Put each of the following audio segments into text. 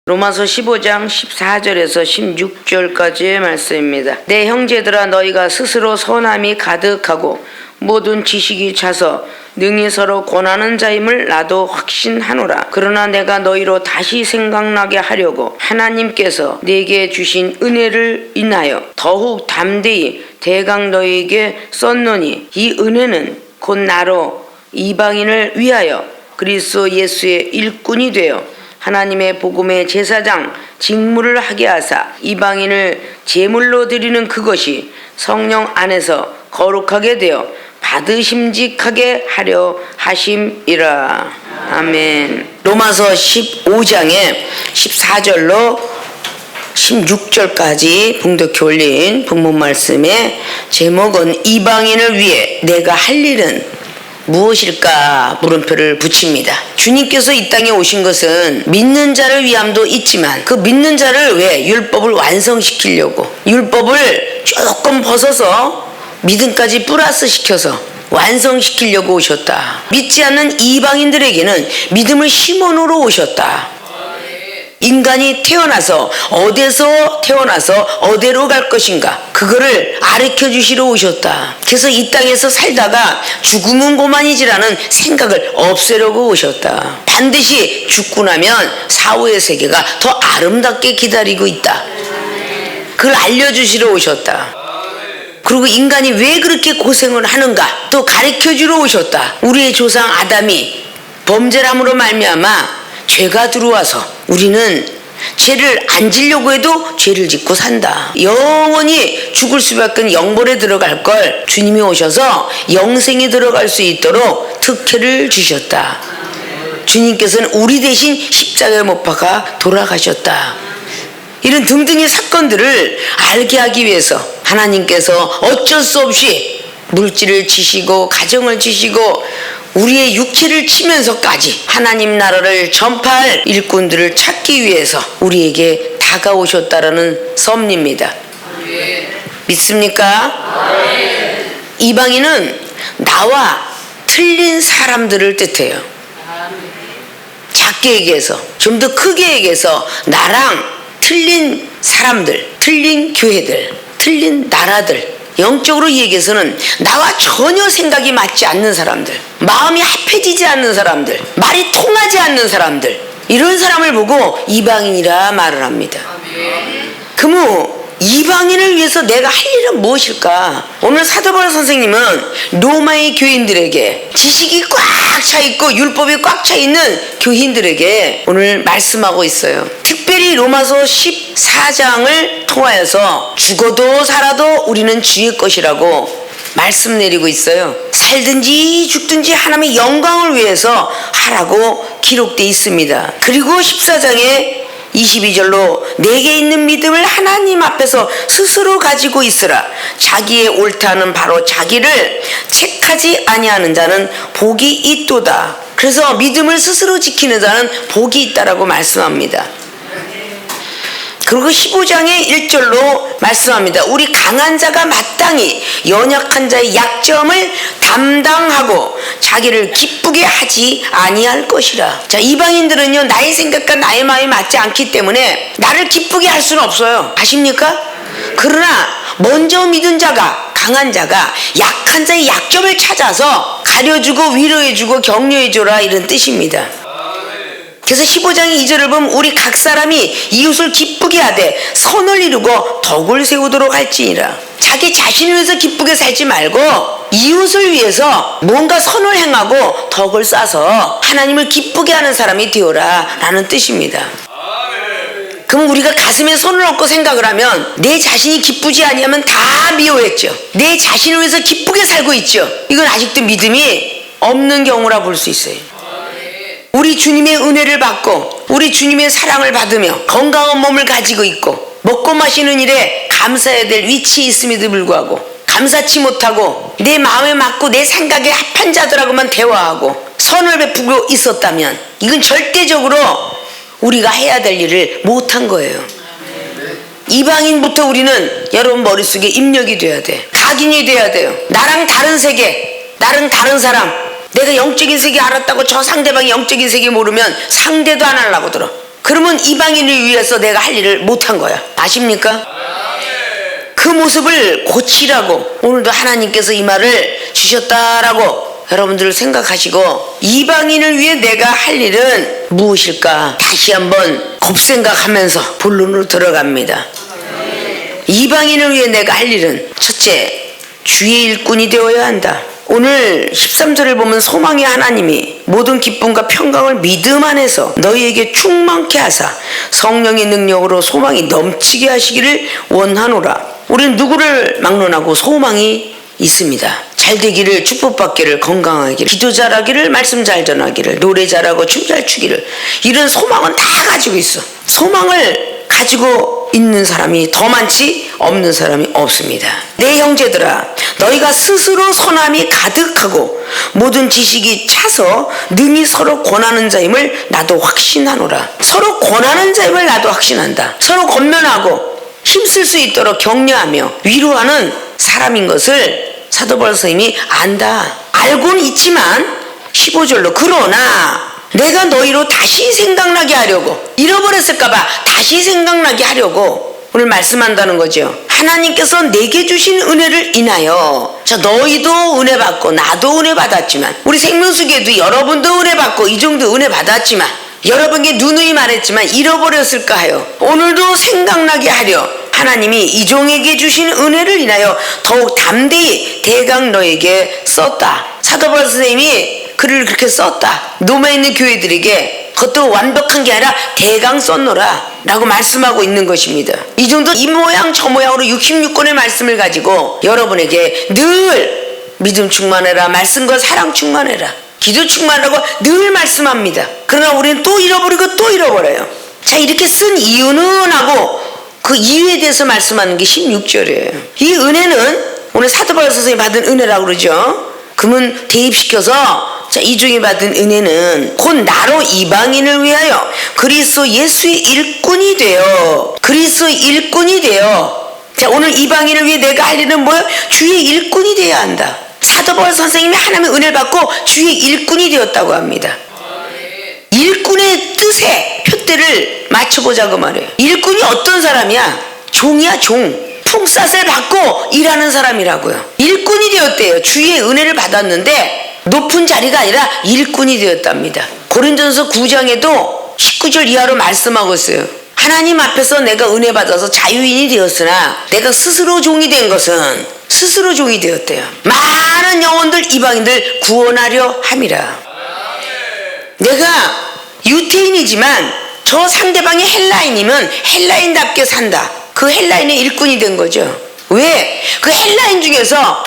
로마서 15장 14절에서 16절까지의 말씀입니다. 내 형제들아, 너희가 스스로 선함이 가득하고 모든 지식이 차서 능히 서로 권하는 자임을 나도 확신하노라. 그러나 내가 너희로 다시 생각나게 하려고 하나님께서 내게 주신 은혜를 인하여 더욱 담대히 대강 너희에게 썼노니, 이 은혜는 곧 나로 이방인을 위하여 그리스도 예수의 일꾼이 되어 하나님의 복음의 제사장 직무를 하게 하사 이방인을 제물로 드리는 그것이 성령 안에서 거룩하게 되어 받으심직하게 하려 하심이라. 아멘. 로마서 15장에 14절로 16절까지 봉독해 올린 본문 말씀의 제목은 이방인을 위해 내가 할 일은 무엇일까 물음표를 붙입니다. 주님께서 이 땅에 오신 것은 믿는 자를 위함도 있지만 그 믿는 자를 왜 율법을 완성시키려고, 율법을 조금 벗어서 믿음까지 플러스 시켜서 완성시키려고 오셨다. 믿지 않는 이방인들에게는 믿음을 심원으로 오셨다. 인간이 태어나서 어디서 태어나서 어디로 갈 것인가, 그거를 가르쳐 주시러 오셨다. 그래서 이 땅에서 살다가 죽으면 고만이지라는 생각을 없애려고 오셨다. 반드시 죽고 나면 사후의 세계가 더 아름답게 기다리고 있다. 그걸 알려주시러 오셨다. 그리고 인간이 왜 그렇게 고생을 하는가 또 가르쳐 주러 오셨다. 우리의 조상 아담이 범죄함으로 말미암아 죄가 들어와서 우리는 죄를 안 지려고 해도 죄를 짓고 산다. 영원히 죽을 수밖에 없는 영벌에 들어갈 걸 주님이 오셔서 영생에 들어갈 수 있도록 특혜를 주셨다. 주님께서는 우리 대신 십자가에 못 박아 돌아가셨다. 이런 등등의 사건들을 알게 하기 위해서 하나님께서 어쩔 수 없이 물질을 지시고 가정을 지시고 우리의 육체를 치면서까지 하나님 나라를 전파할 일꾼들을 찾기 위해서 우리에게 다가오셨다라는 섭리입니다. 믿습니까? 이방인은 나와 틀린 사람들을 뜻해요. 작게 얘기해서, 좀 더 크게 얘기해서 나랑 틀린 사람들, 틀린 교회들, 틀린 나라들, 영적으로 얘기해서는 나와 전혀 생각이 맞지 않는 사람들, 마음이 합해지지 않는 사람들, 말이 통하지 않는 사람들, 이런 사람을 보고 이방인이라 말을 합니다. 그러면 이방인을 위해서 내가 할 일은 무엇일까? 오늘 사도 바울 선생님은 로마의 교인들에게, 지식이 꽉 차 있고 율법이 꽉 차 있는 교인들에게 오늘 말씀하고 있어요. 특별히 로마서 14장을 통하여서 죽어도 살아도 우리는 주의 것이라고 말씀 내리고 있어요. 살든지 죽든지 하나님의 영광을 위해서 하라고 기록되어 있습니다. 그리고 14장에 22절로 내게 있는 믿음을 하나님 앞에서 스스로 가지고 있으라. 자기의 옳다는 바로 자기를 책하지 아니하는 자는 복이 있도다. 그래서 믿음을 스스로 지키는 자는 복이 있다라고 말씀합니다. 그리고 15장의 1절로 말씀합니다. 우리 강한 자가 마땅히 연약한 자의 약점을 담당하고 자기를 기쁘게 하지 아니할 것이라. 자, 이방인들은요, 나의 생각과 나의 마음이 맞지 않기 때문에 나를 기쁘게 할 수는 없어요. 아십니까? 그러나 먼저 믿은 자가, 강한 자가 약한 자의 약점을 찾아서 가려주고 위로해주고 격려해줘라, 이런 뜻입니다. 그래서 15장의 2절을 보면 우리 각 사람이 이웃을 기쁘게 하되 선을 이루고 덕을 세우도록 할지니라. 자기 자신을 위해서 기쁘게 살지 말고 이웃을 위해서 뭔가 선을 행하고 덕을 쌓아서 하나님을 기쁘게 하는 사람이 되어라 라는 뜻입니다. 그럼 우리가 가슴에 손을 얹고 생각을 하면 내 자신이 기쁘지 아니하면 다 미워했죠. 내 자신을 위해서 기쁘게 살고 있죠. 이건 아직도 믿음이 없는 경우라 볼 수 있어요. 우리 주님의 은혜를 받고 우리 주님의 사랑을 받으며 건강한 몸을 가지고 있고 먹고 마시는 일에 감사해야 될 위치에 있음에도 불구하고 감사치 못하고 내 마음에 맞고 내 생각에 합한 자들하고만 대화하고 선을 베푸고 있었다면 이건 절대적으로 우리가 해야 될 일을 못한 거예요. 이방인부터 우리는 여러분 머릿속에 입력이 돼야 돼. 각인이 돼야 돼요. 나랑 다른 세계, 나랑 다른 사람, 내가 영적인 세계 알았다고 저 상대방이 영적인 세계 모르면 상대도 안 하려고 들어. 그러면 이방인을 위해서 내가 할 일을 못한 거야. 아십니까? 그 모습을 고치라고 오늘도 하나님께서 이 말을 주셨다라고 여러분들 생각하시고, 이방인을 위해 내가 할 일은 무엇일까 다시 한번 곱생각하면서 본론으로 들어갑니다. 이방인을 위해 내가 할 일은 첫째, 주의 일꾼이 되어야 한다. 오늘 13절을 보면 소망의 하나님이 모든 기쁨과 평강을 믿음 안에서 너희에게 충만케 하사 성령의 능력으로 소망이 넘치게 하시기를 원하노라. 우리는 누구를 막론하고 소망이 있습니다. 잘 되기를, 축복받기를, 건강하기를, 기도 잘하기를, 말씀 잘 전하기를, 노래 잘하고 춤 잘 추기를, 이런 소망은 다 가지고 있어. 소망을 가지고 있는 사람이 더 많지 없는 사람이 없습니다. 내 형제들아, 너희가 스스로 선함이 가득하고 모든 지식이 차서 능히 서로 권하는 자임을 나도 확신하노라. 서로 권하는 자임을 나도 확신한다. 서로 권면하고 힘쓸 수 있도록 격려하며 위로하는 사람인 것을 사도 바울 선생님이 안다. 알고는 있지만 15절로 그러나 내가 너희로 다시 생각나게 하려고, 잃어버렸을까봐 다시 생각나게 하려고 오늘 말씀한다는 거죠. 하나님께서 내게 주신 은혜를 인하여, 자, 너희도 은혜 받고 나도 은혜 받았지만, 우리 생명수계도 여러분도 은혜 받고 이 정도 은혜 받았지만, 여러분에게 누누이 말했지만 잃어버렸을까 하여 오늘도 생각나게 하려 하나님이 이종에게 주신 은혜를 인하여 더욱 담대히 대강 너에게 썼다. 사도 바울 선생님이 글을 그렇게 썼다. 로마에 있는 교회들에게 그것도 완벽한 게 아니라 대강 썼노라 라고 말씀하고 있는 것입니다. 이 정도 이 모양 저 모양으로 66권의 말씀을 가지고 여러분에게 늘 믿음 충만해라, 말씀과 사랑 충만해라, 기도 충만하고 늘 말씀합니다. 그러나 우리는 또 잃어버리고 또 잃어버려요. 자, 이렇게 쓴 이유는 하고 그 이유에 대해서 말씀하는 게 16절이에요. 이 은혜는 오늘 사도 바울 선생님이 받은 은혜라고 그러죠. 그러면 대입시켜서, 자, 이중에 받은 은혜는 곧 나로 이방인을 위하여 그리스도 예수의 일꾼이 되어, 그리스도의 일꾼이 되어, 자, 오늘 이방인을 위해 내가 할 일은 뭐예요? 주의 일꾼이 되어야 한다. 사도 바울 선생님이 하나님의 은혜를 받고 주의 일꾼이 되었다고 합니다. 일꾼의 뜻에 표대를 맞춰보자고 말해요. 일꾼이 어떤 사람이야? 종이야, 종. 품삯을 받고 일하는 사람이라고요. 일꾼이 되었대요. 주의 은혜를 받았는데 높은 자리가 아니라 일꾼이 되었답니다. 고린도전서 9장에도 19절 이하로 말씀하고 있어요. 하나님 앞에서 내가 은혜 받아서 자유인이 되었으나 내가 스스로 종이 된 것은 스스로 종이 되었대요. 많은 영혼들, 이방인들 구원하려 함이라. 내가 유태인이지만 저 상대방이 헬라인이면 헬라인답게 산다. 그 헬라인의 일꾼이 된 거죠. 왜? 그 헬라인 중에서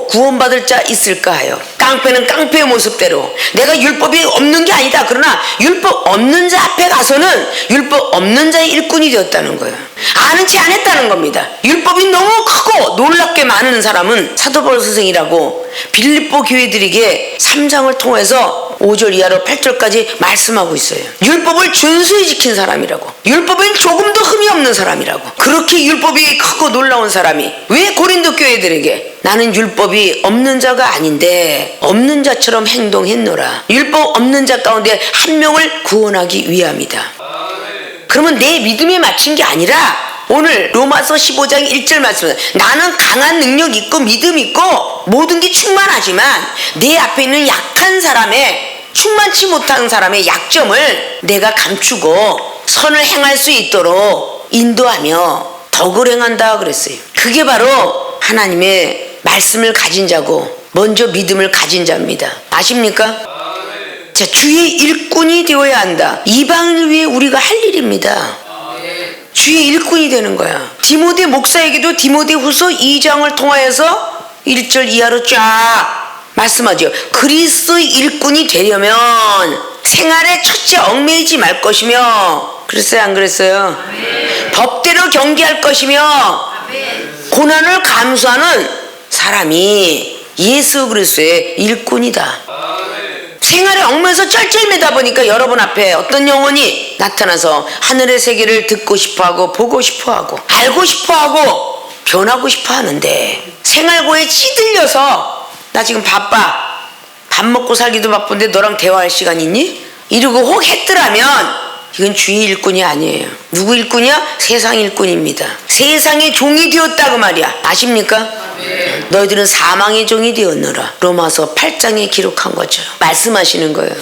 구원받을 자 있을까 하여. 깡패는 깡패의 모습대로 내가 율법이 없는 게 아니다. 그러나 율법 없는 자 앞에 가서는 율법 없는 자의 일꾼이 되었다는 거예요. 아는 체 안 했다는 겁니다. 율법이 너무 크고 놀랍게 많은 사람은 사도 바울 선생이라고 빌립보 교회들에게 3장을 통해서 5절 이하로 8절까지 말씀하고 있어요. 율법을 준수히 지킨 사람이라고, 율법엔 조금도 흠이 없는 사람이라고. 그렇게 율법이 크고 놀라운 사람이 왜 고린도 교회들에게 나는 율법이 없는 자가 아닌데 없는 자처럼 행동했노라. 율법 없는 자 가운데 한 명을 구원하기 위함이다. 그러면 내 믿음에 맞춘 게 아니라 오늘 로마서 15장 1절 말씀, 나는 강한 능력 있고 믿음 있고 모든 게 충만하지만 내 앞에 있는 약한 사람의, 충만치 못한 사람의 약점을 내가 감추고 선을 행할 수 있도록 인도하며 덕을 행한다 그랬어요. 그게 바로 하나님의 말씀을 가진 자고 먼저 믿음을 가진 자입니다. 아십니까? 자, 주의 일꾼이 되어야 한다. 이방을 위해 우리가 할 일입니다. 주의 일꾼이 되는 거야. 디모데 목사에게도 디모데 후서 2장을 통하여서 1절 이하로 쫙 말씀하죠. 그리스도의 일꾼이 되려면 생활에 첫째 얽매이지 말 것이며, 그랬어요 안 그랬어요? 아멘. 법대로 경계할 것이며, 아멘. 고난을 감수하는 사람이 예수 그리스도의 일꾼이다. 생활에 얽매여서 쩔쩔매다 보니까 여러분 앞에 어떤 영혼이 나타나서 하늘의 세계를 듣고 싶어하고 보고 싶어하고 알고 싶어하고 변하고 싶어하는데 생활고에 찌들려서 나 지금 바빠, 밥 먹고 살기도 바쁜데 너랑 대화할 시간 있니? 이러고 혹 했더라면 이건 주의 일꾼이 아니에요. 누구 일꾼이야? 세상 일꾼입니다. 세상의 종이 되었다 그 말이야. 아십니까? 너희들은 사망의 종이 되었노라. 로마서 8장에 기록한 거죠. 말씀하시는 거예요.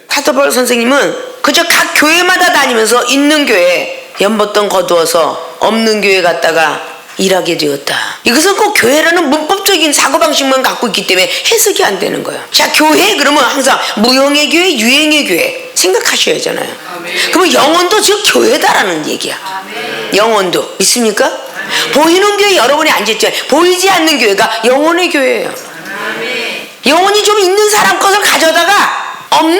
사도 바울 선생님은 그저 각 교회마다 다니면서 있는 교회 연번동 거두어서 없는 교회 갔다가 일하게 되었다. 이것은 꼭 교회라는 문법적인 사고방식만 갖고 있기 때문에 해석이 안 되는 거예요. 자, 교회 그러면 항상 무형의 교회, 유형의 교회 생각하셔야 하잖아요. 그러면 영혼도 즉 교회다라는 얘기야. 영혼도 믿습니까? 보이는 교회 여러분이 앉았죠. 보이지 않는 교회가 영혼의 교회예요. 영혼이 좀 있는 사람 것을 가져다가 없는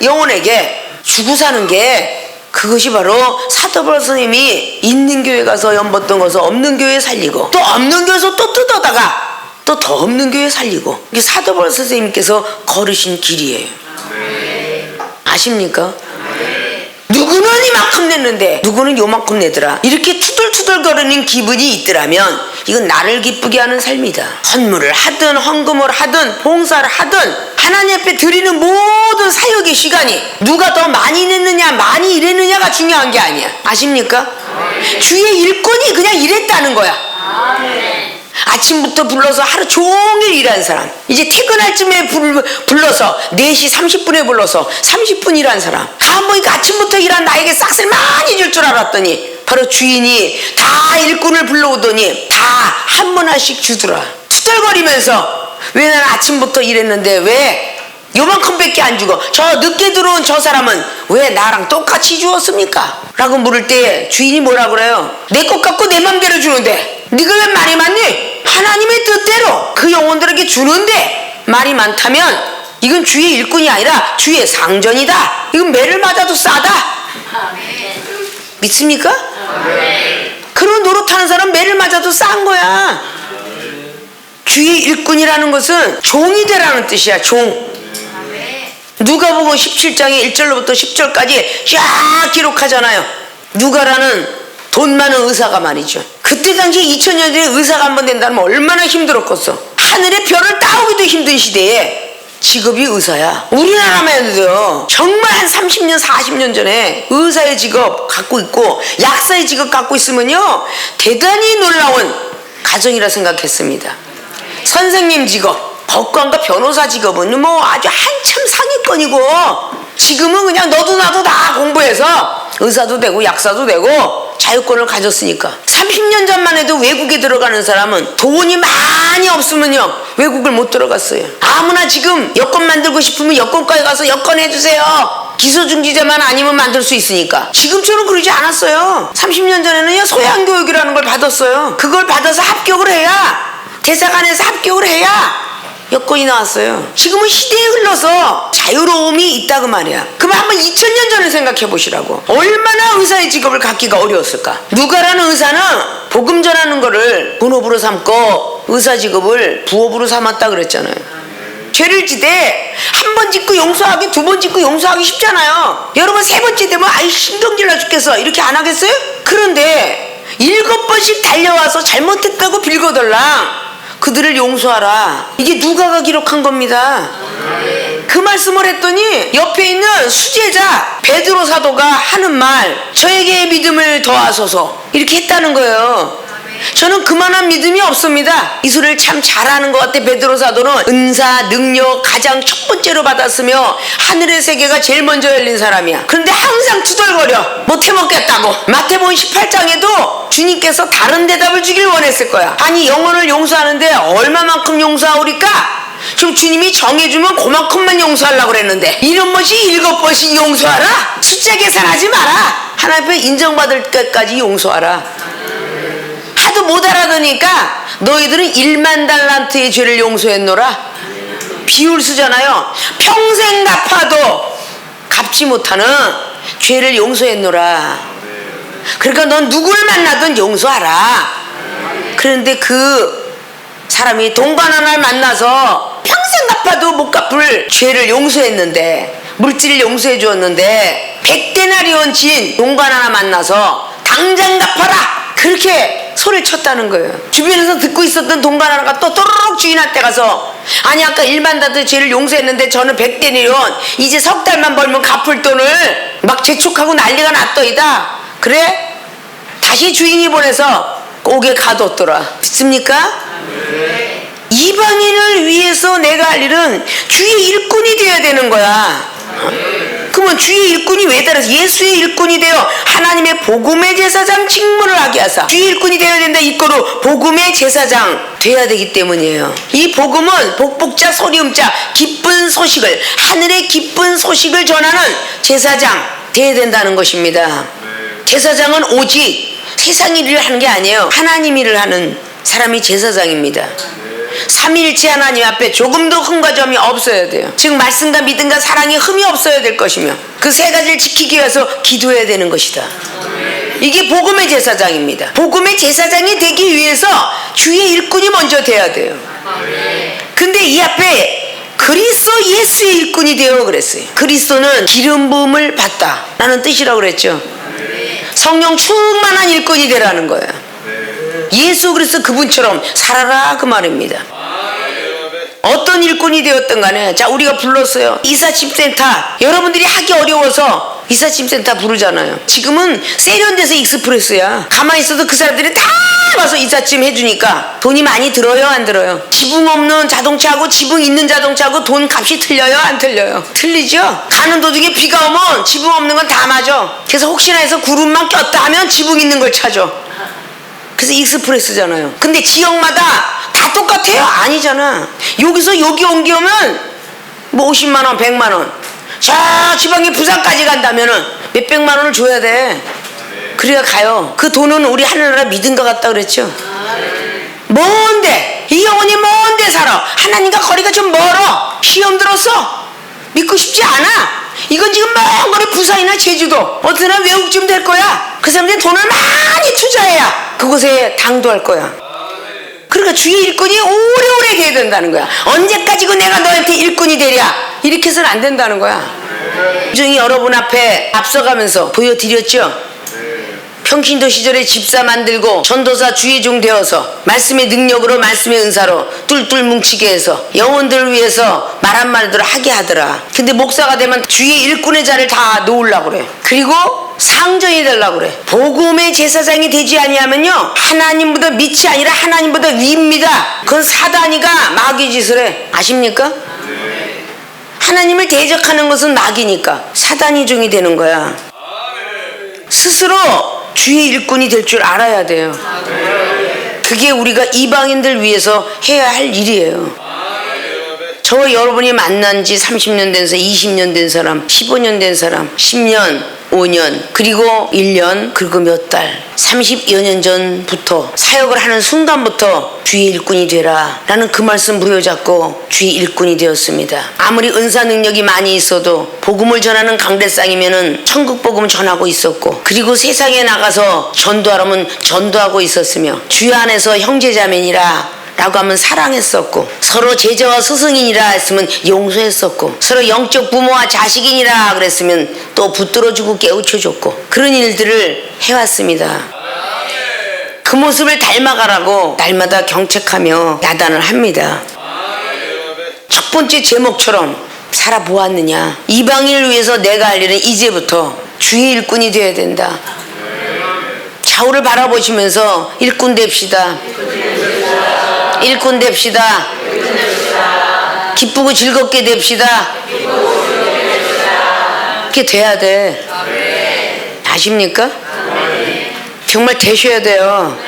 영혼에게 주고 사는 게 그것이 바로 사도 바울 선생님이 있는 교회 가서 연번동 가서 없는 교회 살리고 또 없는 교회에서 또 뜯어다가 또 더 없는 교회 살리고 이게 사도 바울 선생님께서 걸으신 길이에요. 아십니까? 누구는 이만큼 냈는데 누구는 요만큼 내더라. 이렇게 투덜투덜 거리는 기분이 있더라면 이건 나를 기쁘게 하는 삶이다. 헌물을 하든 헌금을 하든 봉사를 하든 하나님 앞에 드리는 모든 사역의 시간이 누가 더 많이 냈느냐 많이 일했느냐가 중요한 게 아니야. 아십니까? 주의 일꾼이 그냥 일했다는 거야. 아침부터 불러서 하루 종일 일하는 사람, 이제 퇴근할 쯤에 불러서 4시 30분에 불러서 30분 일하는 사람, 가보니까 아침부터 일한 나에게 싹쓸 많이 줄 줄 알았더니 바로 주인이 다 일꾼을 불러오더니 다 한 번 하씩 주더라. 투덜거리면서 왜 나는 아침부터 일했는데 왜 요만큼밖에 안 주고 저 늦게 들어온 저 사람은 왜 나랑 똑같이 주었습니까? 라고 물을 때 주인이 뭐라 그래요? 내 것 갖고 내 맘대로 주는데 네가 왜 말이 많니? 하나님의 뜻대로 그 영혼들에게 주는데 말이 많다면 이건 주의 일꾼이 아니라 주의 상전이다. 이건 매를 맞아도 싸다. 믿습니까? 그런 노릇하는 사람 매를 맞아도 싼 거야. 주의 일꾼이라는 것은 종이 되라는 뜻이야. 종. 누가복음 17장의 1절로부터 10절까지 쫙 기록하잖아요. 누가라는 돈 많은 의사가 말이죠. 그때 당시에 2000년 전에 의사가 한 번 된다면 얼마나 힘들었겠어. 하늘의 별을 따오기도 힘든 시대에 직업이 의사야. 우리나라만 해도요, 정말 한 30년 40년 전에 의사의 직업 갖고 있고 약사의 직업 갖고 있으면요 대단히 놀라운 가정이라 생각했습니다. 선생님 직업, 법관과 변호사 직업은 뭐 아주 한참 상위권이고 지금은 그냥 너도 나도 다 공부해서 의사도 되고 약사도 되고 자유권을 가졌으니까. 30년 전만 해도 외국에 들어가는 사람은 돈이 많이 없으면요 외국을 못 들어갔어요. 아무나 지금 여권 만들고 싶으면 여권과에 가서 여권 해주세요. 기소중지자만 아니면 만들 수 있으니까. 지금처럼 그러지 않았어요. 30년 전에는요 소양교육이라는 걸 받았어요. 그걸 받아서 합격을 해야, 대사관에서 합격을 해야 여건이 나왔어요. 지금은 시대에 흘러서 자유로움이 있다고 말이야. 그럼 한번 2000년 전을 생각해 보시라고. 얼마나 의사의 직업을 갖기가 어려웠을까. 누가라는 의사는 복음 전하는 거를 본업으로 삼고 의사 직업을 부업으로 삼았다 그랬잖아요. 죄를 지되 한 번 짓고 용서하기, 두 번 짓고 용서하기 쉽잖아요. 여러분 3번째 되면 아이 신경질 나 죽겠어 이렇게 안 하겠어요? 그런데 7번씩 달려와서 잘못했다고 빌거들랑 그들을 용서하라. 이게 누가가 기록한 겁니다. 그 말씀을 했더니 옆에 있는 수제자 베드로 사도가 하는 말, 저에게 믿음을 더하소서 이렇게 했다는 거예요. 저는 그만한 믿음이 없습니다. 이 소리를 참 잘하는 것 같아. 베드로 사도는 은사, 능력 가장 첫 번째로 받았으며 하늘의 세계가 제일 먼저 열린 사람이야. 그런데 항상 투덜거려. 못 해먹겠다고. 마태복음 18장에도 주님께서 다른 대답을 주길 원했을 거야. 아니 영혼을 용서하는데 얼마만큼 용서하오리까? 지금 주님이 정해주면 그만큼만 용서하려고 그랬는데 이런 것이 7번씩 용서하라? 숫자 계산하지 마라. 하나님 앞에 인정받을 때까지 용서하라. 하도 못 알아듣니까 너희들은 1만 달란트의 죄를 용서했노라. 비율 쓰잖아요. 평생 갚아도 갚지 못하는 죄를 용서했노라. 그러니까 넌 누구를 만나든 용서하라. 그런데 그 사람이 동관하나를 만나서 평생 갚아도 못 갚을 죄를 용서했는데, 물질을 용서해 주었는데 100데나리온 진 동관하나 만나서 당장 갚아라 그렇게 소리를 쳤다는 거예요. 주변에서 듣고 있었던 동관 하나가 또 또르륵 주인한테 가서 아니 아까 1만 다들 죄를 용서했는데 저는 100대니론 이제 석 달만 벌면 갚을 돈을 막 재촉하고 난리가 났더이다. 그래? 다시 주인이 보내서 옥에 가뒀더라. 듣습니까? 네. 이방인을 위해서 내가 할 일은 주의 일꾼이 되어야 되는 거야. 그러면 주의 일꾼이 왜 따라서 예수의 일꾼이 되어 하나님의 복음의 제사장 직무를 하게 하사 주의 일꾼이 되어야 된다. 이거로 복음의 제사장 돼야 되기 때문이에요. 이 복음은 복복자 소리음자 기쁜 소식을 하늘의 기쁜 소식을 전하는 제사장 돼야 된다는 것입니다. 제사장은 오직 세상 일을 하는 게 아니에요. 하나님 일을 하는 사람이 제사장입니다. 삼위일체 하나님 앞에 조금도 흠과 점이 없어야 돼요. 즉 말씀과 믿음과 사랑에 흠이 없어야 될 것이며 그 세 가지를 지키기 위해서 기도해야 되는 것이다. 이게 복음의 제사장입니다. 복음의 제사장이 되기 위해서 주의 일꾼이 먼저 돼야 돼요. 근데 이 앞에 그리스도 예수의 일꾼이 되어 그랬어요. 그리스도는 기름 부음을 받다 라는 뜻이라고 그랬죠. 성령 충만한 일꾼이 되라는 거예요. 예수 그리스도 그분처럼 살아라 그 말입니다. 어떤 일꾼이 되었든 간에 자 우리가 불렀어요. 이삿짐센터 여러분들이 하기 어려워서 이삿짐센터 부르잖아요. 지금은 세련돼서 익스프레스야. 가만히 있어도 그 사람들이 다 와서 이삿짐 해주니까 돈이 많이 들어요 안 들어요? 지붕 없는 자동차하고 지붕 있는 자동차하고 돈 값이 틀려요 안 틀려요? 틀리죠. 가는 도중에 비가 오면 지붕 없는 건 다 맞아. 그래서 혹시나 해서 구름만 꼈다 하면 지붕 있는 걸 찾아. 그래서 익스프레스잖아요. 근데 지역마다 다 똑같아요? 아니잖아. 여기서 여기 옮겨오면 뭐 50만원 100만원 자 지방에 부산까지 간다면은 몇백만 원을 줘야 돼. 그래야 가요. 그 돈은 우리 하늘나라 믿음과 같다 그랬죠. 먼데 이 영혼이 먼데 살아. 하나님과 거리가 좀 멀어. 시험 들었어? 믿고 싶지 않아. 이건 지금 먼 거리 부산이나 제주도 어떤 사람 외국쯤 될 거야. 그 사람들이 돈을 많이 투자해야 그곳에 당도할 거야. 그러니까 주의 일꾼이 오래오래 돼야 된다는 거야. 언제까지고 내가 너한테 일꾼이 되랴 이렇게 해서는 안 된다는 거야. 중이 여러분 앞에 앞서가면서 보여드렸죠. 평신도 시절에 집사 만들고 전도사 주의종 되어서 말씀의 능력으로 말씀의 은사로 뚫뚫 뭉치게 해서 영혼들을 위해서 말 한마디로 하게 하더라. 근데 목사가 되면 주의 일꾼의 자를 다 놓으려고 그래. 그리고 상전이 되려고 그래. 복음의 제사장이 되지 아니하면요 하나님보다 밑이 아니라 하나님보다 위입니다. 그건 사단이가 마귀 짓을 해. 아십니까? 하나님을 대적하는 것은 마귀니까 사단이 종이 되는 거야. 스스로 주의 일꾼이 될 줄 알아야 돼요. 그게 우리가 이방인들 위해서 해야 할 일이에요. 저 여러분이 만난 지 30년 된 사람, 20년 된 사람, 15년 된 사람, 10년, 5년, 그리고 1년, 그리고 몇 달, 30여 년 전부터 사역을 하는 순간부터 주의 일꾼이 되라 라는 그 말씀 부여잡고 주의 일꾼이 되었습니다. 아무리 은사 능력이 많이 있어도 복음을 전하는 강대상이면은 천국 복음을 전하고 있었고, 그리고 세상에 나가서 전도하라면 전도하고 있었으며, 주 안에서 형제자매니라 라고 하면 사랑했었고, 서로 제자와 스승이니라 했으면 용서했었고, 서로 영적 부모와 자식이니라 그랬으면 또 붙들어주고 깨우쳐줬고, 그런 일들을 해왔습니다. 그 모습을 닮아가라고 날마다 경책하며 야단을 합니다. 첫 번째 제목처럼 살아보았느냐. 이방인을 위해서 내가 할 일은 이제부터 주의 일꾼이 되어야 된다. 좌우를 바라보시면서 일꾼 됩시다. 일꾼 됩시다. 기쁘고 즐겁게 됩시다. 그렇게 돼야 돼. 아십니까? 정말 되셔야 돼요.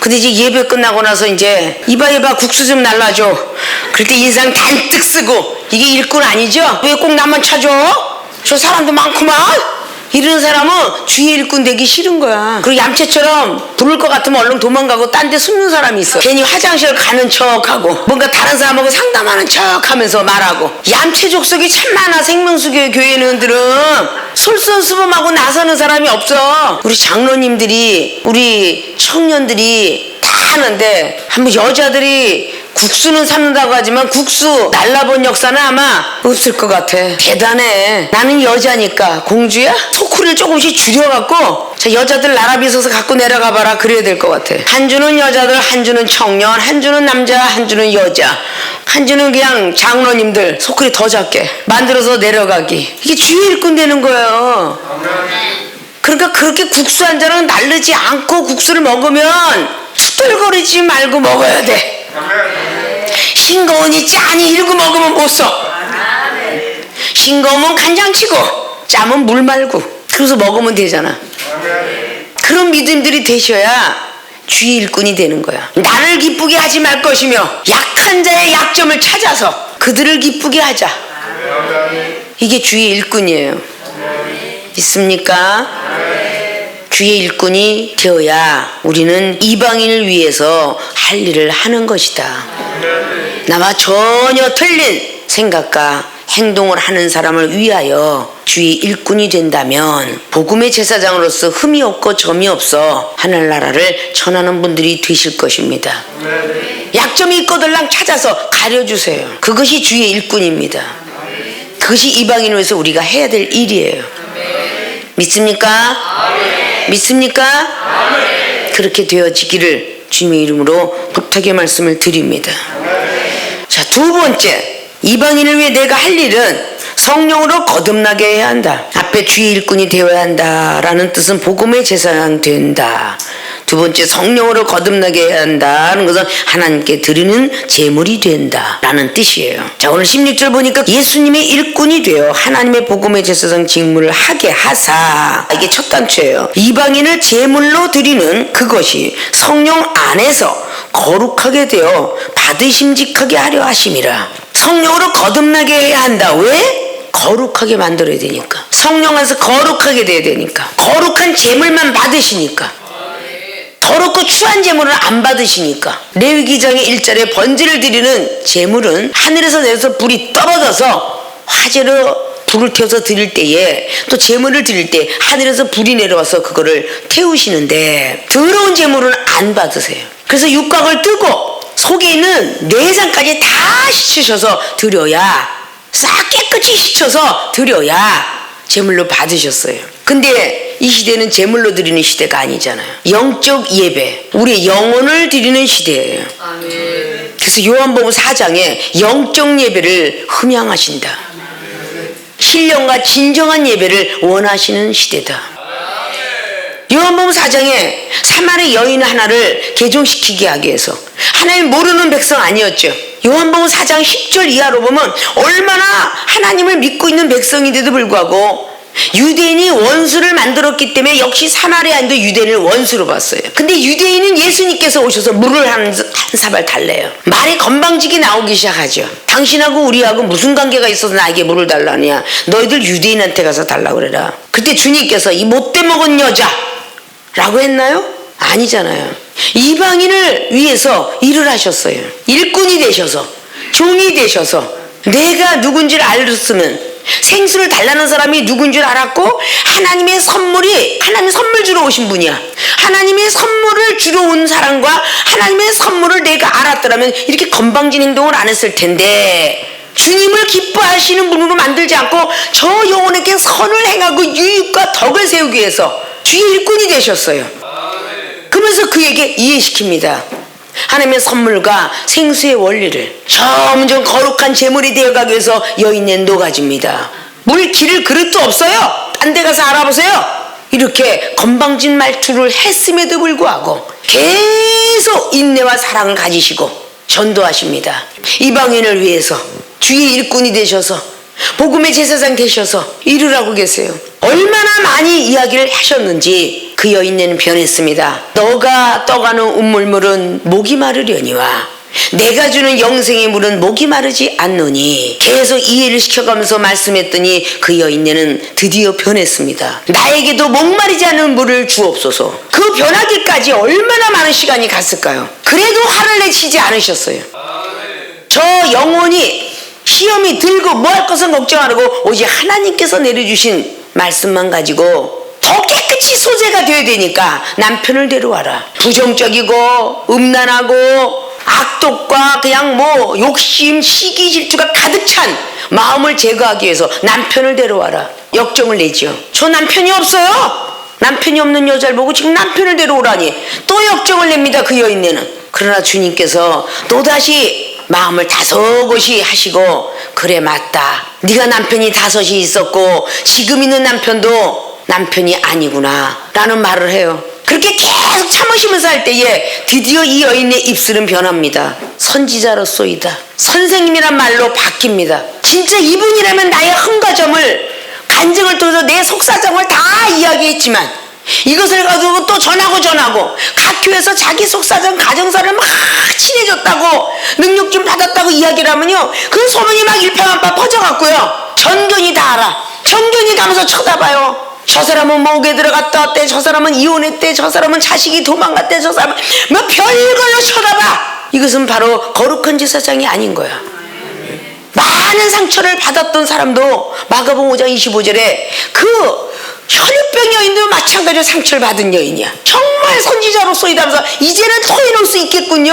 근데 이제 예배 끝나고 나서 이제 이봐 국수 좀 날라줘. 그럴 때 인상 단뜩 쓰고 이게 일꾼 아니죠? 왜 꼭 나만 찾아? 저 사람도 많구만. 이런 사람은 주의 일꾼 되기 싫은 거야. 그리고 얌체처럼 부를 것 같으면 얼른 도망가고 딴 데 숨는 사람이 있어. 괜히 화장실 가는 척하고 뭔가 다른 사람하고 상담하는 척하면서 말하고. 얌체 족속이 참 많아. 생명수교 교회는들은 솔선수범하고 나서는 사람이 없어. 우리 장로님들이, 우리 청년들이 다 하는데 한번 여자들이 국수는 삶는다고 하지만 국수 날라본 역사는 아마 없을 것 같아. 대단해. 나는 여자니까. 공주야? 소쿠리를 조금씩 줄여갖고 자, 여자들 나라비 서서 갖고 내려가 봐라. 그래야 될 것 같아. 한 주는 여자들, 한 주는 청년, 한 주는 남자, 한 주는 여자, 한 주는 그냥 장로님들 소쿠리 더 작게 만들어서 내려가기. 이게 주의 일꾼 되는 거예요. 그러니까 그렇게 국수 한 잔은 날르지 않고 국수를 먹으면 수떨거리지 말고 먹어야 돼. 싱거우니 짠이 일고 먹으면 못 써. 싱거우면 간장치고 짜면 물 말고 그래서 먹으면 되잖아. 그런 믿음들이 되셔야 주의 일꾼이 되는 거야. 나를 기쁘게 하지 말 것이며 약한 자의 약점을 찾아서 그들을 기쁘게 하자. 이게 주의 일꾼이에요. 믿습니까? 주의 일꾼이 되어야 우리는 이방인을 위해서 할 일을 하는 것이다. 나와 전혀 틀린 생각과 행동을 하는 사람을 위하여 주의 일꾼이 된다면 복음의 제사장으로서 흠이 없고 점이 없어 하늘나라를 전하는 분들이 되실 것입니다. 약점이 있거들랑 찾아서 가려주세요. 그것이 주의 일꾼입니다. 그것이 이방인을 위해서 우리가 해야 될 일이에요. 믿습니까? 믿습니까? 그렇게 되어지기를 주님의 이름으로 부탁의 말씀을 드립니다. 자, 두 번째, 이방인을 위해 내가 할 일은 성령으로 거듭나게 해야 한다. 앞에 주의 일꾼이 되어야 한다라는 뜻은 복음의 제사장 된다. 두 번째, 성령으로 거듭나게 해야 한다는 것은 하나님께 드리는 제물이 된다라는 뜻이에요. 자, 오늘 16절 보니까 예수님의 일꾼이 되어 하나님의 복음의 제사장 직무를 하게 하사, 이게 첫 단추예요. 이방인을 제물로 드리는 그것이 성령 안에서 거룩하게 되어 받으심직하게 하려 하심이라. 성령으로 거듭나게 해야 한다. 왜? 거룩하게 만들어야 되니까. 성령 안에서 거룩하게 돼야 되니까. 거룩한 제물만 받으시니까. 더럽고 추한 제물은 안 받으시니까. 레위기장의 1절에 번제를 드리는 제물은 하늘에서 내려서 불이 떨어져서 화재로 불을 태워서 드릴 때에 또 제물을 드릴 때 하늘에서 불이 내려와서 그거를 태우시는데 더러운 제물은 안 받으세요. 그래서 육각을 뜨고 속에 있는 내장까지 다 씻으셔서 드려야, 싹 깨끗이 씻어서 드려야 제물로 받으셨어요. 근데 이 시대는 제물로 드리는 시대가 아니잖아요. 영적 예배, 우리의 영혼을 드리는 시대예요. 아멘. 그래서 요한복음 4장에 영적 예배를 흠양하신다. 신령과 진정한 예배를 원하시는 시대다. 요한복음 4장에 사마리 여인 하나를 개종시키게 하기 위해서, 하나님 모르는 백성 아니었죠. 요한복음 4장 10절 이하로 보면 얼마나 하나님을 믿고 있는 백성인데도 불구하고 유대인이 원수를 만들었기 때문에 역시 사마리아인도 유대인을 원수로 봤어요. 근데 유대인은 예수님께서 오셔서 물을 한 사발 달래요. 말이 건방지게 나오기 시작하죠. 당신하고 우리하고 무슨 관계가 있어서 나에게 물을 달라냐. 너희들 유대인한테 가서 달라고 그래라. 그때 주님께서 이 못돼 먹은 여자 라고 했나요? 아니잖아요. 이방인을 위해서 일을 하셨어요. 일꾼이 되셔서, 종이 되셔서, 내가 누군지를 알았으면 생수를 달라는 사람이 누군 줄 알았고, 하나님의 선물이, 하나님 선물 주러 오신 분이야. 하나님의 선물을 주러 온 사람과 하나님의 선물을 내가 알았더라면 이렇게 건방진 행동을 안 했을 텐데, 주님을 기뻐하시는 분으로 만들지 않고 저 영혼에게 선을 행하고 유익과 덕을 세우기 위해서 주의 일꾼이 되셨어요. 그러면서 그에게 이해시킵니다. 하나님의 선물과 생수의 원리를. 점점 거룩한 제물이 되어가기 위해서 여인의 노가집니다. 물 기를 그릇도 없어요. 딴 데 가서 알아보세요. 이렇게 건방진 말투를 했음에도 불구하고 계속 인내와 사랑을 가지시고 전도하십니다. 이방인을 위해서 주의 일꾼이 되셔서 복음의 제사장 되셔서 일을 하고 계세요. 얼마나 많이 이야기를 하셨는지 그 여인네는 변했습니다. 너가 떠가는 운물물은 목이 마르려니와 내가 주는 영생의 물은 목이 마르지 않노니. 계속 이해를 시켜가면서 말씀했더니 그 여인네는 드디어 변했습니다. 나에게도 목마르지 않는 물을 주옵소서. 그 변하기까지 얼마나 많은 시간이 갔을까요? 그래도 화를 내치지 않으셨어요. 저 영혼이 시험이 들고 뭐 할 것은 걱정 안 하고 오직 하나님께서 내려주신 말씀만 가지고 더 깨끗이 소재가 되어야 되니까 남편을 데려와라. 부정적이고 음란하고 악독과 그냥 뭐 욕심, 시기, 질투가 가득 찬 마음을 제거하기 위해서 남편을 데려와라. 역정을 내죠. 저 남편이 없어요. 남편이 없는 여자를 보고 지금 남편을 데려오라니 또 역정을 냅니다. 그 여인네는. 그러나 주님께서 또다시 마음을 다소곳이 하시고, 그래 맞다, 네가 남편이 5이 있었고 지금 있는 남편도 남편이 아니구나 라는 말을 해요. 그렇게 계속 참으시면서 할 때에 드디어 이 여인의 입술은 변합니다. 선지자로소이다, 선생님이란 말로 바뀝니다. 진짜 이분이라면 나의 흥과점을 간증을 통해서 내 속사정을 다 이야기했지만 이것을 가지고 또 전하고 각 교회에서 자기 속사정 가정사를 막 친해졌다고 능력 좀 받았다고 이야기를 하면요, 그 소문이 막 일파만파 퍼져갖고요, 전교니 다 알아. 전교니 가면서 쳐다봐요. 저 사람은 목에 들어갔다 왔대, 저 사람은 이혼했대, 저 사람은 자식이 도망갔대, 저 사람은 뭐 별걸로 쳐다봐. 이것은 바로 거룩한 제사장이 아닌 거야. 많은 상처를 받았던 사람도 마가복음 5장 25절에 그 혈육병 여인도 마찬가지로 상처를 받은 여인이야. 정말 선지자로서이다 하면서 이제는 토해놓을 수 있겠군요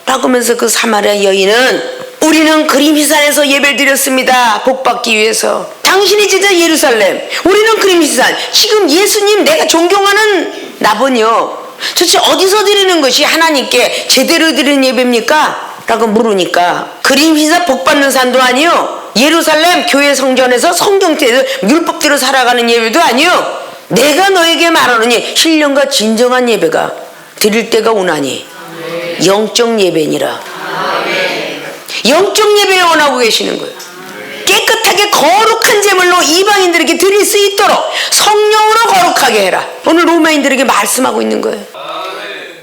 라고 하면서 그 사마리아 여인은, 우리는 그림시산에서 예배를 드렸습니다. 복받기 위해서. 당신이 진짜 예루살렘, 우리는 그림시산. 지금 예수님 내가 존경하는 나본요, 도대체 어디서 드리는 것이 하나님께 제대로 드리는 예배입니까? 라고 물으니까, 그림시산 복받는 산도 아니요, 예루살렘 교회 성전에서 성경대로 율법대로 살아가는 예배도 아니요, 내가 너에게 말하노니 신령과 진정한 예배가 드릴 때가 오나니 영적 예배니라. 영적 예배를 원하고 계시는 거예요. 깨끗하게 거룩한 제물로 이방인들에게 드릴 수 있도록 성령으로 거룩하게 해라. 오늘 로마인들에게 말씀하고 있는 거예요.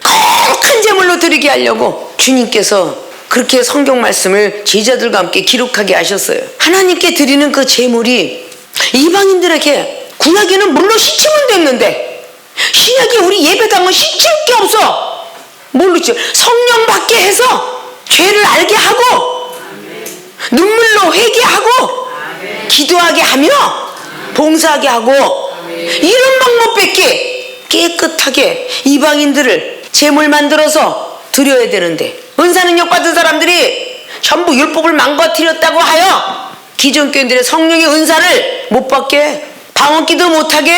거룩한 제물로 드리게 하려고 주님께서 그렇게 성경 말씀을 제자들과 함께 기록하게 하셨어요. 하나님께 드리는 그 제물이 이방인들에게, 구약에는 물로 씻으면 됐는데 신약에 우리 예배당은 씻을 게 없어. 뭘로 씻어? 성령 받게 해서 죄를 알게 하고 눈물로 회개하고 기도하게 하며 봉사하게 하고, 이런 방법밖에 깨끗하게 이방인들을 제물 만들어서 드려야 되는데, 은사 능력 받은 사람들이 전부 율법을 망가뜨렸다고 하여 기존 교인들의 성령의 은사를 못 받게, 방언기도 못하게,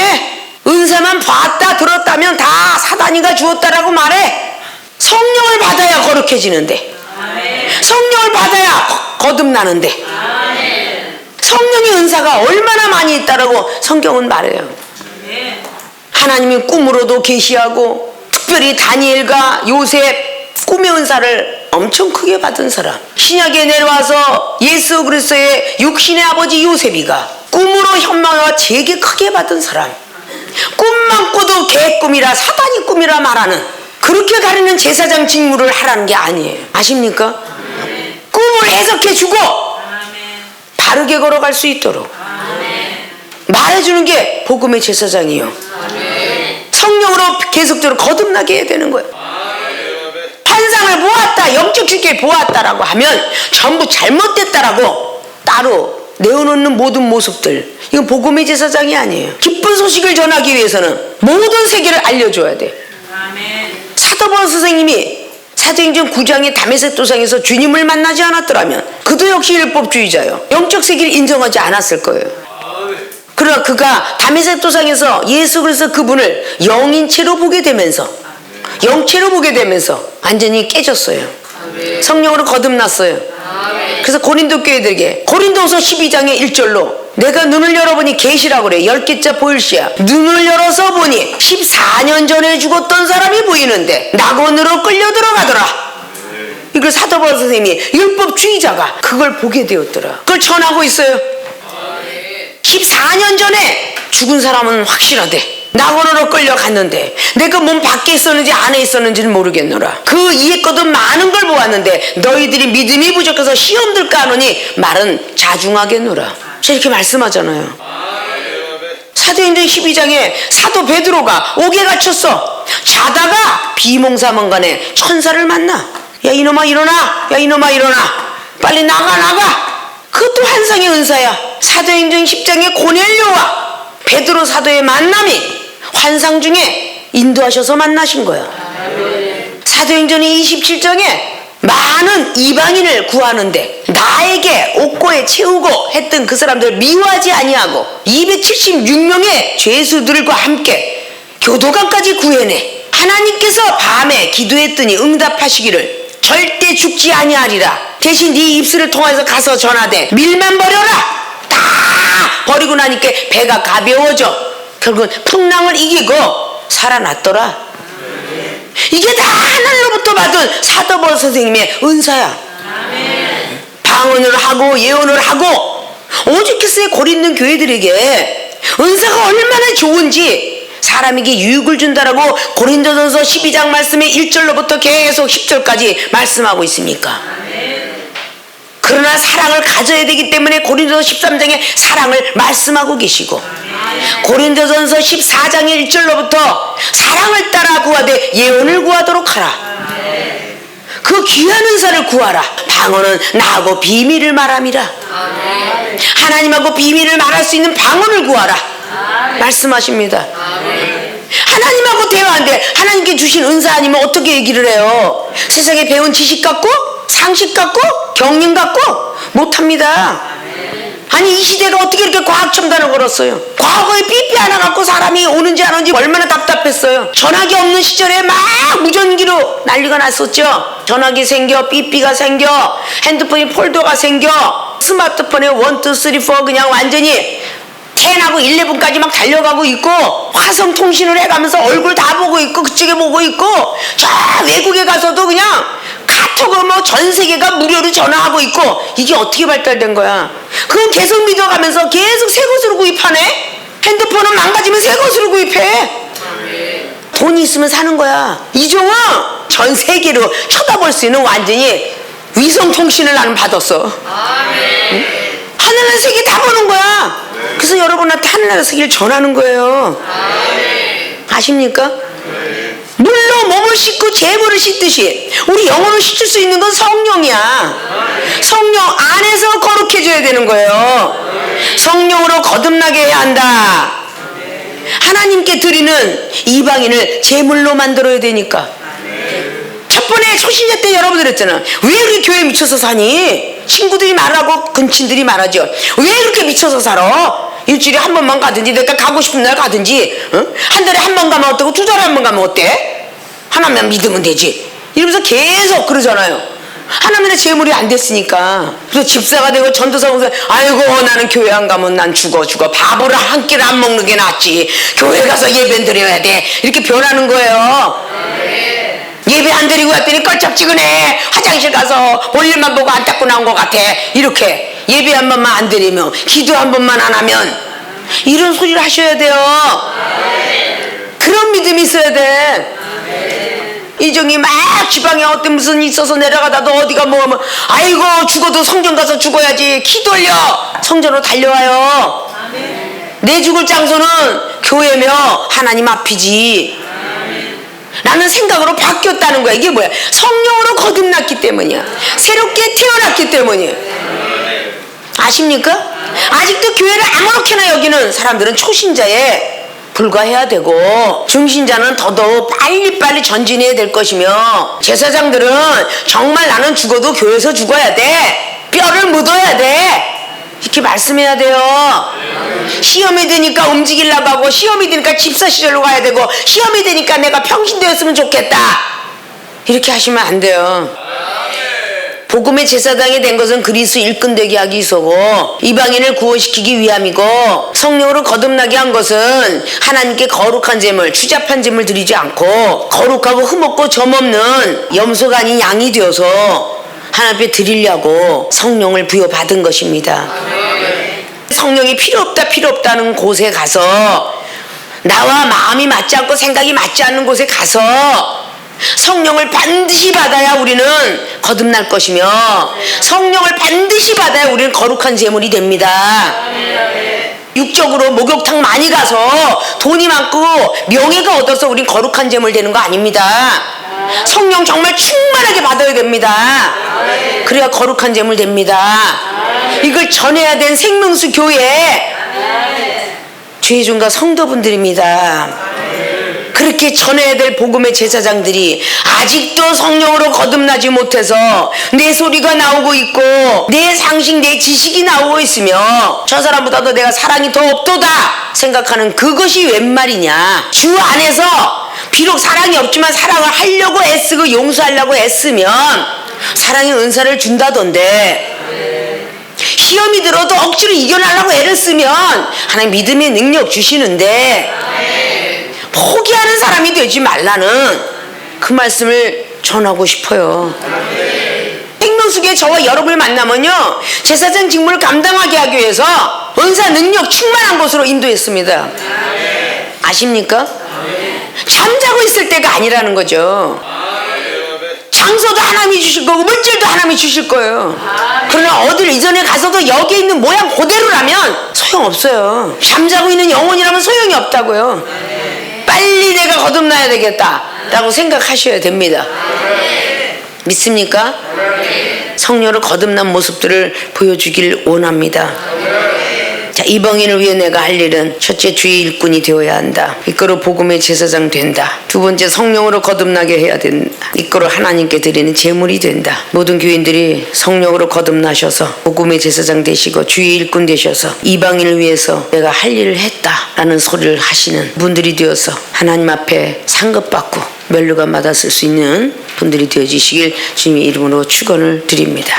은사만 봤다 들었다면 다 사단이가 주었다라고 말해. 성령을 받아야 거룩해지는데, 성령을 받아야 거듭나는데, 성령의 은사가 얼마나 많이 있다라고 성경은 말해요. 하나님이 꿈으로도 계시하고, 특별히 다니엘과 요셉 꿈의 은사를 엄청 크게 받은 사람, 신약에 내려와서 예수 그리스도의 육신의 아버지 요셉이가 꿈으로 현망과 되게 크게 받은 사람, 꿈만 꿔도 개 꿈이라 사단이 꿈이라 말하는, 그렇게 가리는 제사장 직무를 하라는 게 아니에요. 아십니까? 꿈을 해석해주고 바르게 걸어갈 수 있도록 말해주는 게 복음의 제사장이에요. 성령으로 계속적으로 거듭나게 해야 되는 거예요. 환상을 보았다, 영적世界 보았다라고 하면 전부 잘못됐다라고 따로 내어놓는 모든 모습들, 이건 복음의 제사장이 아니에요. 기쁜 소식을 전하기 위해서는 모든 세계를 알려줘야 돼. 사도 바울 선생님이 사도행전 9장의 다메섹 도상에서 주님을 만나지 않았더라면 그도 역시 율법주의자요, 영적 세계를 인정하지 않았을 거예요. 그러나 그가 다메섹 도상에서 예수 그리스도 그분을 영인체로 보게 되면서, 영체로 보게 되면서 완전히 깨졌어요. 성령으로 거듭났어요. 그래서 고린도 교회들에게 고린도서 12장의 1절로 내가 눈을 열어보니 계시라고 그래. 10개자 보일시야. 눈을 열어서 보니 14년 전에 죽었던 사람이 보이는데 낙원으로 끌려 들어가더라. 이걸 사도 바울 선생님이 율법주의자가 그걸 보게 되었더라. 그걸 전하고 있어요. 14년 전에 죽은 사람은 확실하대. 낙원으로 끌려갔는데 내가 몸 밖에 있었는지 안에 있었는지는 모르겠노라. 그 이해거든 많은 걸 보았는데 너희들이 믿음이 부족해서 시험 들까 하노니 말은 자중하겠노라. 이렇게 말씀하잖아요. 사도행전 12장에 사도 베드로가 옥에 갇혔어. 자다가 비몽사몽간에 천사를 만나. 야 이놈아 일어나, 야 이놈아 일어나, 빨리 나가. 그것도 환상의 은사야. 사도행전 10장에 고넬료와 베드로 사도의 만남이 환상 중에 인도하셔서 만나신 거야. 사도행전 27장에 많은 이방인을 구하는데 나에게 옥고에 채우고 했던 그 사람들을 미워하지 아니하고 276명의 죄수들과 함께 교도관까지 구해내 하나님께서 밤에 기도했더니 응답하시기를 절대 죽지 아니하리라. 대신 네 입술을 통해서 가서 전하되 밀만 버려라. 다 버리고 나니까 배가 가벼워져 결국은 풍랑을 이기고 살아났더라. 이게 다 하늘로부터 받은 사도바울 선생님의 은사야. 방언을 하고 예언을 하고 오죽했어요. 고린도 교회들에게 은사가 얼마나 좋은지 사람에게 유익을 준다라고 고린도전서 12장 말씀의 1절로부터 계속 10절까지 말씀하고 있습니까? 그러나 사랑을 가져야 되기 때문에 고린도전서 13장에 사랑을 말씀하고 계시고 고린도전서 14장의 1절로부터 사랑을 따라 구하되 예언을 구하도록 하라. 그 귀한 은사를 구하라. 방언은 나하고 비밀을 말함이라. 하나님하고 비밀을 말할 수 있는 방언을 구하라 말씀하십니다. 하나님하고 대화하는데 하나님께 주신 은사 아니면 어떻게 얘기를 해요? 세상에 배운 지식 갖고 상식 갖고 경륜 갖고 못합니다. 아니 이 시대가 어떻게 이렇게 과학 첨단을 걸었어요? 과거에 삐삐 하나 갖고 사람이 오는지 안 오는지 얼마나 답답했어요. 전화기 없는 시절에 막 무전기로 난리가 났었죠. 전화기 생겨, 삐삐가 생겨, 핸드폰이 폴더가 생겨, 스마트폰에 1, 2, 3, 4 그냥 완전히 10하고 11까지 막 달려가고 있고 화성 통신을 해가면서 얼굴 다 보고 있고 그쪽에 보고 있고 저 외국에 가서도 그냥 카톡으로 뭐 전 세계가 무료로 전화하고 있고 이게 어떻게 발달된 거야? 그건 계속 믿어가면서 계속 새 것으로 구입하네? 핸드폰은 망가지면 새 것으로 구입해. 돈이 있으면 사는 거야. 이종은 전 세계로 쳐다볼 수 있는 완전히 위성통신을 나는 받았어. 응? 하늘나라 세계 다 보는 거야. 그래서 여러분한테 하늘나라 세계를 전하는 거예요. 아십니까? 물로 몸을 씻고 재물을 씻듯이 우리 영혼을 씻을 수 있는 건 성령이야. 성령 안에서 거룩해져야 되는 거예요. 성령으로 거듭나게 해야 한다. 하나님께 드리는 이방인을 제물로 만들어야 되니까. 첫 번에 초신자 때 여러분들 했잖아. 왜 그렇게 교회에 미쳐서 사니? 친구들이 말하고 근친들이 말하죠. 왜 그렇게 미쳐서 살아? 일주일에 한 번만 가든지 내가 가고 싶은 날 가든지 한 달에 한 번 가면 어때고 2달에 한 번 가면 어때? 하나만 믿으면 되지 이러면서 계속 그러잖아요. 하나님의 재물이 안 됐으니까. 그래서 집사가 되고 전도사가 되고 아이고 나는 교회 안 가면 난 죽어 밥을 한 끼를 안 먹는 게 낫지 교회 가서 예배 드려야 돼 이렇게 변하는 거예요. 예배 안 드리고 왔더니 껄쩍지근해. 화장실 가서 볼일만 보고 안 닦고 나온 것 같아. 이렇게 예배 한 번만 안 드리면 기도 한 번만 안 하면 이런 소리를 하셔야 돼요. 그런 믿음이 있어야 돼. 이종이 막 지방에 어떤 무슨 있어서 내려가다도 어디가 뭐 하면 아이고 죽어도 성전 가서 죽어야지 키 돌려 성전으로 달려와요. 내 죽을 장소는 교회며 하나님 앞이지. 라는 생각으로 바뀌었다는 거야. 이게 뭐야? 성령으로 거듭났기 때문이야. 새롭게 태어났기 때문이야. 아십니까? 아직도 교회를 아무렇게나 여기는 사람들은 초신자에 불과해야 되고 중신자는 더더욱 빨리빨리 전진해야 될 것이며 제사장들은 정말 나는 죽어도 교회에서 죽어야 돼. 뼈를 묻어야 돼. 이렇게 말씀해야 돼요. 시험이 되니까 움직이려고 하고 시험이 되니까 집사 시절로 가야 되고 시험이 되니까 내가 평신되었으면 좋겠다 이렇게 하시면 안 돼요. 복음의 제사장이 된 것은 그리스도 일꾼되게 하기 위해서고 이방인을 구원시키기 위함이고 성령으로 거듭나게 한 것은 하나님께 거룩한 제물 추잡한 제물 드리지 않고 거룩하고 흠없고 점없는 염소가 아닌 양이 되어서 하나님 앞에 드리려고 성령을 부여받은 것입니다. 성령이 필요 없다는 곳에 가서 나와 마음이 맞지 않고 생각이 맞지 않는 곳에 가서 성령을 반드시 받아야 우리는 거듭날 것이며 성령을 반드시 받아야 우리는 거룩한 제물이 됩니다. 육적으로 목욕탕 많이 가서 돈이 많고 명예가 얻어서 우린 거룩한 제물 되는 거 아닙니다. 성령 정말 충만하게 받아야 됩니다. 그래야 거룩한 제물 됩니다. 이걸 전해야 된 생명수 교회 주의 종과 성도분들입니다. 그렇게 전해야 될 복음의 제사장들이 아직도 성령으로 거듭나지 못해서 내 소리가 나오고 있고 내 상식, 내 지식이 나오고 있으며 저 사람보다도 내가 사랑이 더 없도다 생각하는 그것이 웬 말이냐. 주 안에서 비록 사랑이 없지만 사랑을 하려고 애쓰고 용서하려고 애쓰면 사랑의 은사를 준다던데, 시험이 들어도 억지로 이겨내려고 애를 쓰면 하나님 믿음의 능력 주시는데 포기하는 사람이 되지 말라는 그 말씀을 전하고 싶어요. 생명수계 저와 여러분을 만나면요, 제사장 직무를 감당하게 하기 위해서 은사 능력 충만한 곳으로 인도했습니다. 아십니까? 잠자고 있을 때가 아니라는 거죠. 장소도 하나님이 주실 거고 물질도 하나님이 주실 거예요. 그러나 어딜 이전에 가서도 여기 있는 모양 그대로라면 소용없어요. 잠자고 있는 영혼이라면 소용이 없다고요. 빨리 내가 거듭나야 되겠다 라고 생각하셔야 됩니다. 믿습니까? 성령으로 거듭난 모습들을 보여주길 원합니다. 자, 이방인을 위해 내가 할 일은 첫째, 주의 일꾼이 되어야 한다. 이끌어 복음의 제사장 된다. 두 번째, 성령으로 거듭나게 해야 된다. 이끌어 하나님께 드리는 제물이 된다. 모든 교인들이 성령으로 거듭나셔서 복음의 제사장 되시고 주의 일꾼 되셔서 이방인을 위해서 내가 할 일을 했다라는 소리를 하시는 분들이 되어서 하나님 앞에 상급받고 멸류관 받았을 수 있는 분들이 되어지시길 주님의 이름으로 축원을 드립니다.